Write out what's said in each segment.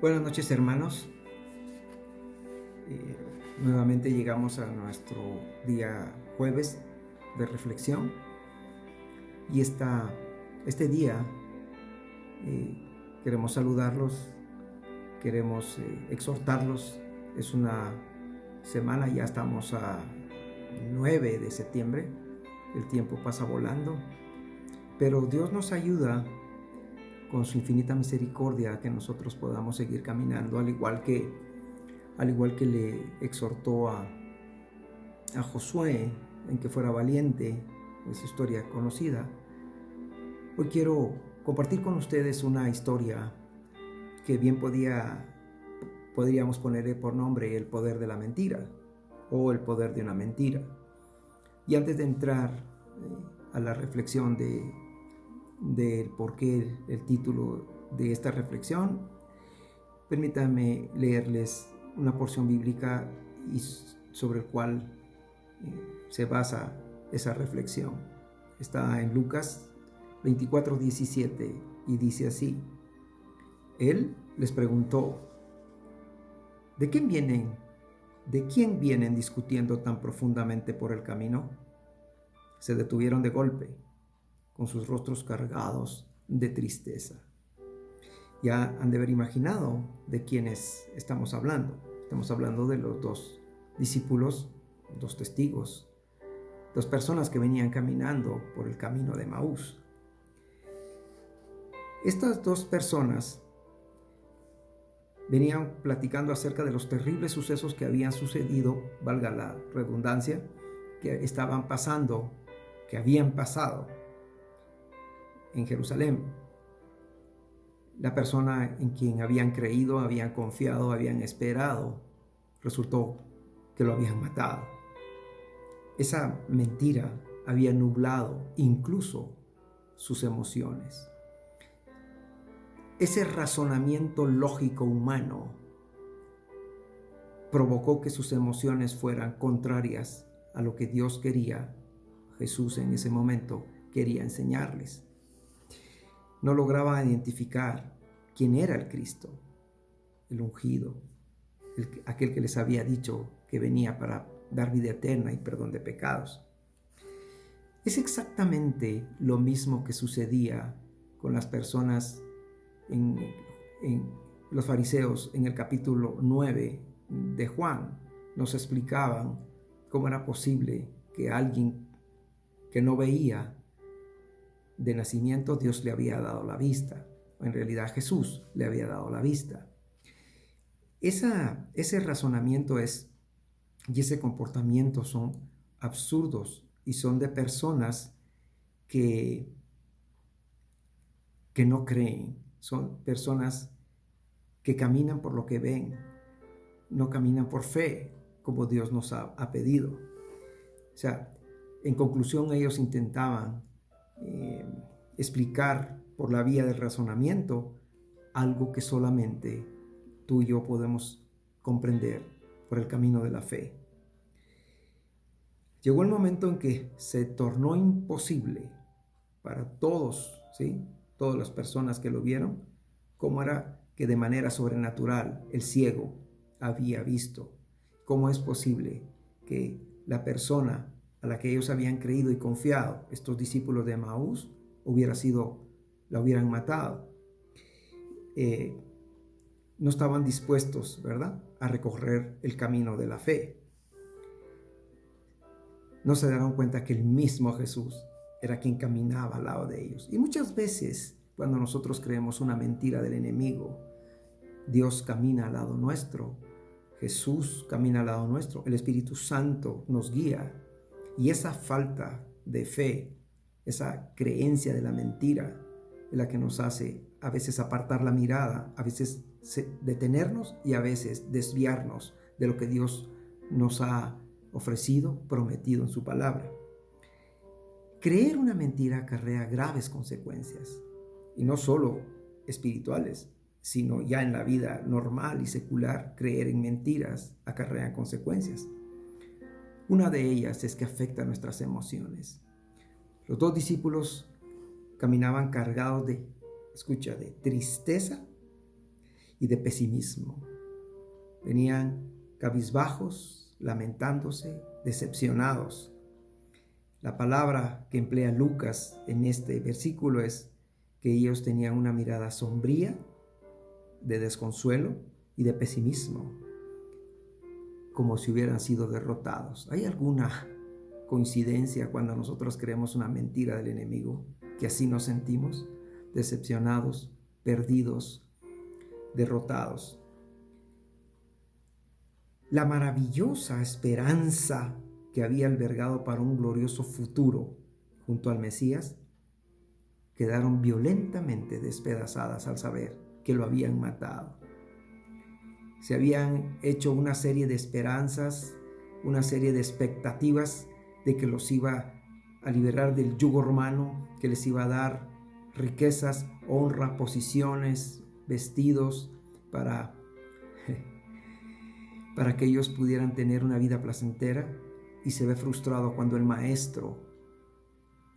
Buenas noches, hermanos. Nuevamente llegamos a nuestro día jueves de reflexión y este día queremos saludarlos, queremos exhortarlos. Es una semana, ya estamos a 9 de septiembre, el tiempo pasa volando, pero Dios nos ayuda con su infinita misericordia a que nosotros podamos seguir caminando, al igual que le exhortó a Josué en que fuera valiente, es historia conocida. Hoy quiero compartir con ustedes una historia que bien podríamos ponerle por nombre el poder de la mentira o el poder de una mentira. Y antes de entrar a la reflexión del por qué el título de esta reflexión, permítanme leerles una porción bíblica y sobre el cual se basa esa reflexión. Está en Lucas 24:17 y dice así: Él les preguntó: ¿De quién vienen discutiendo tan profundamente por el camino? Se detuvieron de golpe, con sus rostros cargados de tristeza. Ya han de haber imaginado de quiénes estamos hablando. Estamos hablando de los dos discípulos, dos testigos, dos personas que venían caminando por el camino de Emaús. Estas dos personas venían platicando acerca de los terribles sucesos que habían sucedido, valga la redundancia, que habían pasado en Jerusalén. La persona en quien habían creído, habían confiado, habían esperado, resultó que lo habían matado. Esa mentira había nublado incluso sus emociones. Ese razonamiento lógico humano provocó que sus emociones fueran contrarias a lo que Dios quería. Jesús en ese momento quería enseñarles. No lograban identificar quién era el Cristo, el ungido, aquel que les había dicho que venía para dar vida eterna y perdón de pecados. Es exactamente lo mismo que sucedía con las personas en los fariseos en el capítulo 9 de Juan. Nos explicaban cómo era posible que alguien que no veía de nacimiento, Dios le había dado la vista. En realidad Jesús le había dado la vista. Ese razonamiento y ese comportamiento son absurdos y son de personas que no creen. Son personas que caminan por lo que ven, no caminan por fe, como Dios nos ha pedido. O sea, en conclusión, ellos intentaban explicar por la vía del razonamiento algo que solamente tú y yo podemos comprender por el camino de la fe. Llegó el momento en que se tornó imposible para todos, ¿sí? Todas las personas que lo vieron, cómo era que de manera sobrenatural el ciego había visto. ¿Cómo es posible que la persona a la que ellos habían creído y confiado, estos discípulos de Emaús, la hubieran matado? No estaban dispuestos, ¿verdad?, a recorrer el camino de la fe. No se dieron cuenta que el mismo Jesús era quien caminaba al lado de ellos. Y muchas veces, cuando nosotros creemos una mentira del enemigo, Dios camina al lado nuestro, Jesús camina al lado nuestro, el Espíritu Santo nos guía. Y esa falta de fe, esa creencia de la mentira, es la que nos hace a veces apartar la mirada, a veces detenernos y a veces desviarnos de lo que Dios nos ha ofrecido, prometido en su palabra. Creer una mentira acarrea graves consecuencias, y no solo espirituales, sino ya en la vida normal y secular. Creer en mentiras acarrea consecuencias. Una de ellas es que afecta nuestras emociones. Los dos discípulos caminaban cargados de tristeza y de pesimismo. Venían cabizbajos, lamentándose, decepcionados. La palabra que emplea Lucas en este versículo es que ellos tenían una mirada sombría, de desconsuelo y de pesimismo, como si hubieran sido derrotados. ¿Hay alguna coincidencia cuando nosotros creemos una mentira del enemigo, que así nos sentimos? Decepcionados, perdidos, derrotados. La maravillosa esperanza que había albergado para un glorioso futuro junto al Mesías quedaron violentamente despedazadas al saber que lo habían matado. Se habían hecho una serie de esperanzas, una serie de expectativas de que los iba a liberar del yugo romano, que les iba a dar riquezas, honra, posiciones, vestidos para que ellos pudieran tener una vida placentera, y se ve frustrado cuando el maestro,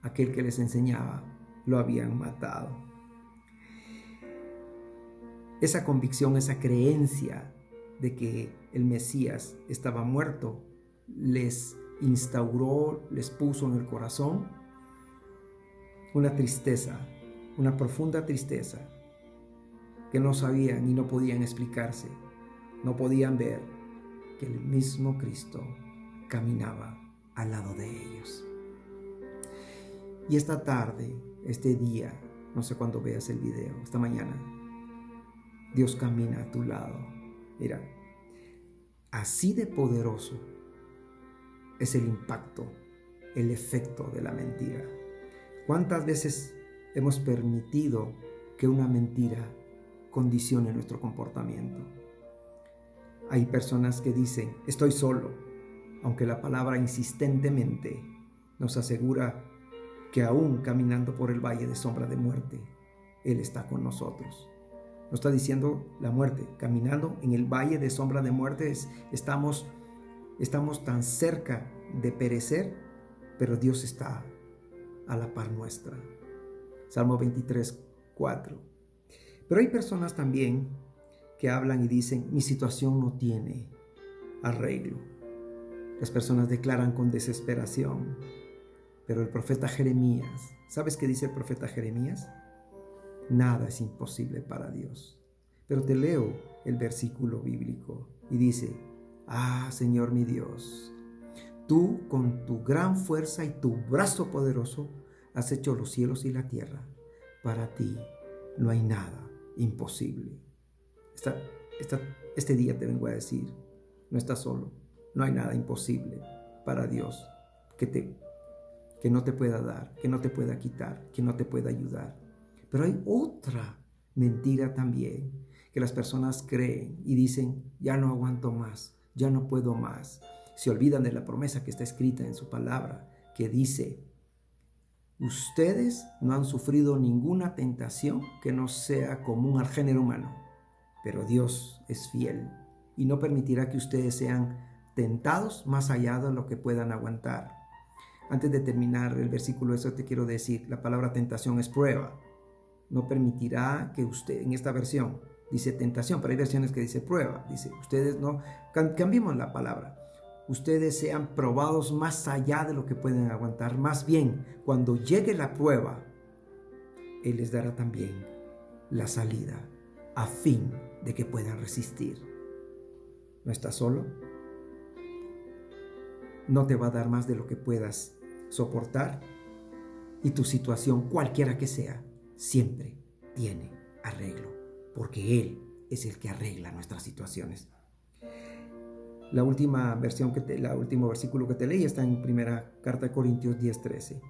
aquel que les enseñaba, lo habían matado. Esa convicción, esa creencia de que el Mesías estaba muerto, les instauró, les puso en el corazón una tristeza, una profunda tristeza que no sabían y no podían explicarse, no podían ver que el mismo Cristo caminaba al lado de ellos. Y esta tarde, este día, no sé cuándo veas el video, esta mañana, Dios camina a tu lado. Mira, así de poderoso es el impacto, el efecto de la mentira. ¿Cuántas veces hemos permitido que una mentira condicione nuestro comportamiento? Hay personas que dicen, estoy solo, aunque la palabra insistentemente nos asegura que aún caminando por el valle de sombra de muerte, Él está con nosotros. No está diciendo la muerte, caminando en el valle de sombra de muerte, estamos tan cerca de perecer, pero Dios está a la par nuestra. Salmo 23, 4. Pero hay personas también que hablan y dicen, mi situación no tiene arreglo. Las personas declaran con desesperación. Pero el profeta Jeremías, ¿sabes qué dice el profeta Jeremías? Nada es imposible para Dios. Pero te leo el versículo bíblico y dice, Señor mi Dios, tú con tu gran fuerza y tu brazo poderoso has hecho los cielos y la tierra. Para ti no hay nada imposible. Este día te vengo a decir, no estás solo, no hay nada imposible para Dios que no te pueda dar, que no te pueda quitar, que no te pueda ayudar. Pero hay otra mentira también, que las personas creen y dicen, ya no aguanto más, ya no puedo más. Se olvidan de la promesa que está escrita en su palabra, que dice, ustedes no han sufrido ninguna tentación que no sea común al género humano, pero Dios es fiel y no permitirá que ustedes sean tentados más allá de lo que puedan aguantar. Antes de terminar el versículo, eso te quiero decir, la palabra tentación es prueba. No permitirá que usted, en esta versión, dice tentación, pero hay versiones que dice prueba. Dice, ustedes no, cambiemos la palabra. Ustedes sean probados más allá de lo que pueden aguantar. Más bien, cuando llegue la prueba, Él les dará también la salida a fin de que puedan resistir. ¿No estás solo? No te va a dar más de lo que puedas soportar, y tu situación, cualquiera que sea, siempre tiene arreglo, porque Él es el que arregla nuestras situaciones. La última último versículo que te leí está en primera carta de Corintios 10:13.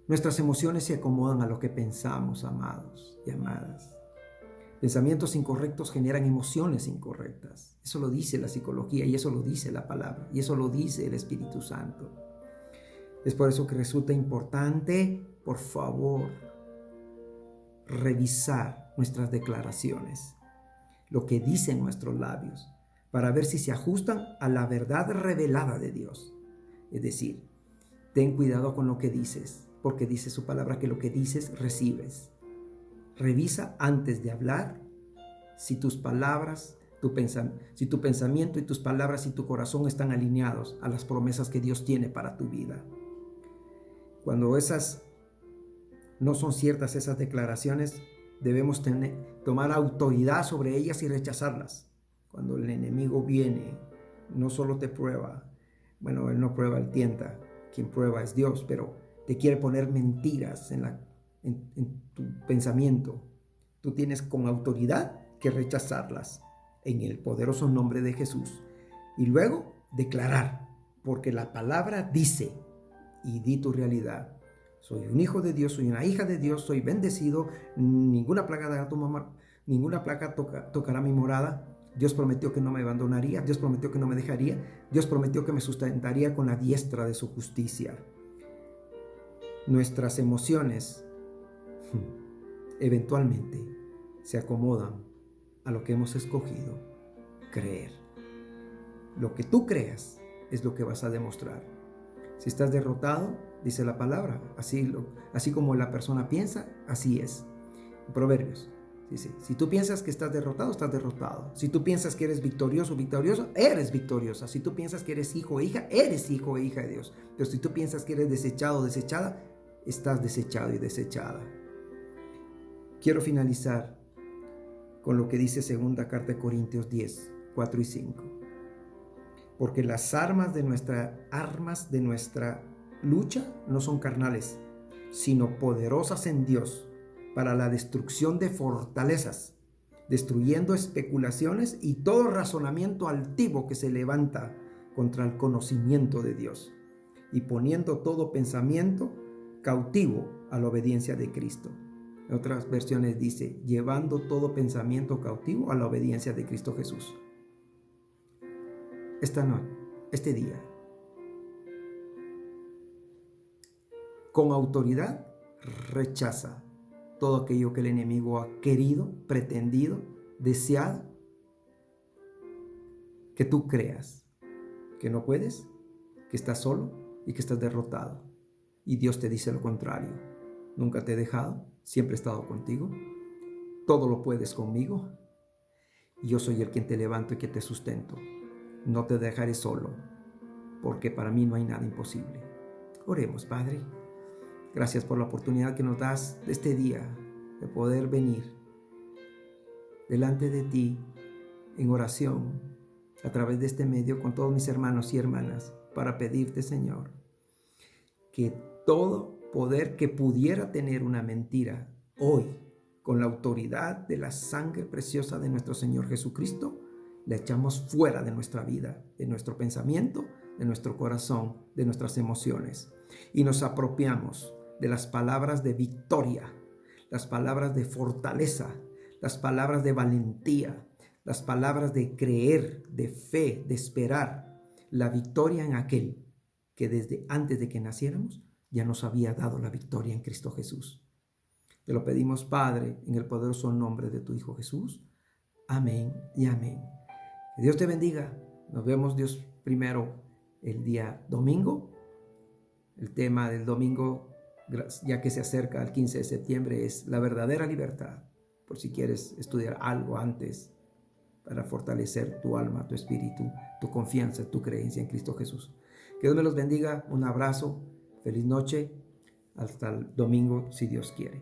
Nuestras emociones se acomodan a lo que pensamos, amados y amadas. Pensamientos incorrectos generan emociones incorrectas. Eso lo dice la psicología y eso lo dice la palabra y eso lo dice el Espíritu Santo. Es por eso que resulta importante, por favor, revisar nuestras declaraciones, lo que dicen nuestros labios, para ver si se ajustan a la verdad revelada de Dios. Es decir, ten cuidado con lo que dices, porque dice su palabra que lo que dices recibes. Revisa antes de hablar si tus palabras, si tu pensamiento y tus palabras y tu corazón están alineados a las promesas que Dios tiene para tu vida. Cuando esas no son ciertas, esas declaraciones, debemos tomar autoridad sobre ellas y rechazarlas. Cuando el enemigo viene, no solo te prueba, bueno, él no prueba, él tienta, quien prueba es Dios, pero te quiere poner mentiras en tu pensamiento. Tú tienes con autoridad que rechazarlas en el poderoso nombre de Jesús. Y luego declarar, porque la palabra dice, y di tu realidad. Soy un hijo de Dios, soy una hija de Dios, soy bendecido, ninguna plaga tocará mi morada. Dios prometió que no me abandonaría, Dios prometió que no me dejaría, Dios prometió que me sustentaría con la diestra de su justicia. Nuestras emociones eventualmente se acomodan a lo que hemos escogido creer. Lo que tú creas es lo que vas a demostrar. Si estás derrotado, dice la palabra, así como la persona piensa, así es. Proverbios dice, si tú piensas que estás derrotado, estás derrotado. Si tú piensas que eres victorioso, victoriosa, eres victoriosa. Si tú piensas que eres hijo o hija, eres hijo o hija de Dios. Pero si tú piensas que eres desechado o desechada, estás desechado y desechada. Quiero finalizar con lo que dice segunda carta de Corintios 10, 4 y 5. Porque las armas de nuestra lucha no son carnales, sino poderosas en Dios para la destrucción de fortalezas, destruyendo especulaciones y todo razonamiento altivo que se levanta contra el conocimiento de Dios, y poniendo todo pensamiento cautivo a la obediencia de Cristo. En otras versiones dice, llevando todo pensamiento cautivo a la obediencia de Cristo Jesús. Este día, con autoridad, rechaza todo aquello que el enemigo ha querido, pretendido, deseado, que tú creas que no puedes, que estás solo y que estás derrotado. Y Dios te dice lo contrario. Nunca te he dejado, siempre he estado contigo. Todo lo puedes conmigo. Yo soy el quien te levanto y que te sustento. No te dejaré solo, porque para mí no hay nada imposible. Oremos, Padre. Gracias por la oportunidad que nos das de este día de poder venir delante de ti en oración a través de este medio con todos mis hermanos y hermanas para pedirte, Señor, que todo poder que pudiera tener una mentira hoy, con la autoridad de la sangre preciosa de nuestro Señor Jesucristo, la echamos fuera de nuestra vida, de nuestro pensamiento, de nuestro corazón, de nuestras emociones, y nos apropiamos de las palabras de victoria, las palabras de fortaleza, las palabras de valentía, las palabras de creer, de fe, de esperar, la victoria en aquel que desde antes de que naciéramos ya nos había dado la victoria en Cristo Jesús. Te lo pedimos, Padre, en el poderoso nombre de tu Hijo Jesús. Amén y amén. Que Dios te bendiga. Nos vemos, Dios primero, el día domingo. El tema del domingo, ya que se acerca al 15 de septiembre, es la verdadera libertad. Por si quieres estudiar algo antes para fortalecer tu alma, tu espíritu, tu confianza, tu creencia en Cristo Jesús. Que Dios me los bendiga. Un abrazo. Feliz noche. Hasta el domingo, si Dios quiere.